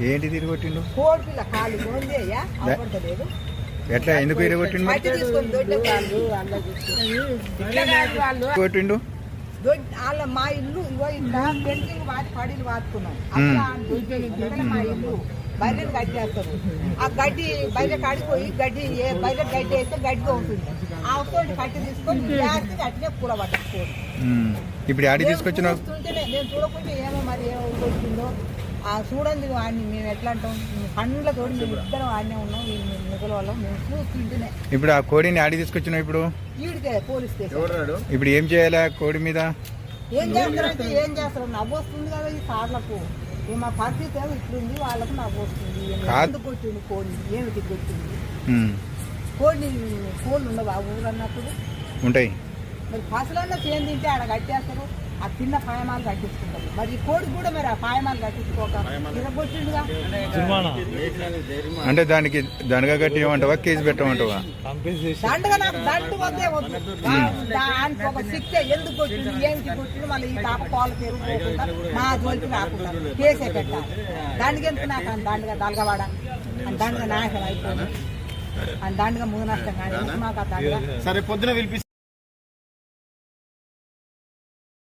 ఏంటి తిరిగి కొట్టిండు? కోడి పిల్ల కాలు గోందేయ్యా అవపడతలేదు. ఎట్లా ఎందుకు తిరిగి కొట్టిండు? కొట్టిండు వాళ్ళ మా ఇల్లు ఇగో ఇట్లా పెయింటింగ్ వాటి పడీలు వాడుకున్నాం. మా ఇల్లు బయట కట్టేస్తారు. ఆ గడ్డి బయట కాడిపోయి గడ్డి బయట గడ్డి వేస్తే గడ్డిగా ఉంటుంది. ఆ తోటి కట్టి తీసుకొని అట్లే కూర పట్టుకోండి. ఇప్పుడు ఆడి తీసుకొచ్చిన నేను చూడకుంటే ఏమో మరి ఏమో వచ్చిందో ఆ చూడండి. వాడిని మేము ఎట్లా అంటాం, పండ్లతో మేము ఇద్దరం ఆడనే ఉన్నాం. మిగల వాళ్ళం మేము చూస్తుంటేనే. ఇప్పుడు ఆ కోడిని ఆడి తీసుకొచ్చినావు. ఇప్పుడు ఈడికే పోలీస్ స్టేషన్. ఇప్పుడు ఏం చేయాలి? కోడి మీద ఏం చేస్తారంటే ఏం చేస్తారు? నవ్వు వస్తుంది కదా ఈ సార్లకు. మా పరిస్థితి ఏమో ఇట్లుంది, వాళ్ళకు నవ్వు వస్తుంది. ఎందుకు కొట్టింది కోడిని? ఏమిటి కొట్టింది కోడిని? కోళ్ళు ఉండవు ఆ ఊరు అన్నప్పుడు ఉంటాయి. మరి ఫసలన్నా చేయం తింటే ఆడ కట్టేస్తారు. ఆ చిన్న పాయమాలు కట్టించుకుంటారు. మరి ఈ కోడి కూడా మరి ఆ పాయమాలు కట్టించుకోక తిరగొచ్చిండుగా. అంటే దానికి దండగా కట్టి ఏమంటావా, కేసు పెట్టమంటావా? దండగా నాకు దండు వద్దే వద్దు. దానికి ఒక శిక్ష. ఎందుకు కొట్టిండు, ఏమిటి కొట్టిండు, మళ్ళీ ఈ తాప పాలు పెరుగుకోకుండా మా జోలికి రాకుండా కేసే పెట్టాలి. దానికి ఎందుకు నాకు దండగా దలగవాడ అని దండగా నాశనం అయిపోయింది అని దండగా ముందు నష్టం కానీ మాకు ఆ దండగా. సరే పొద్దున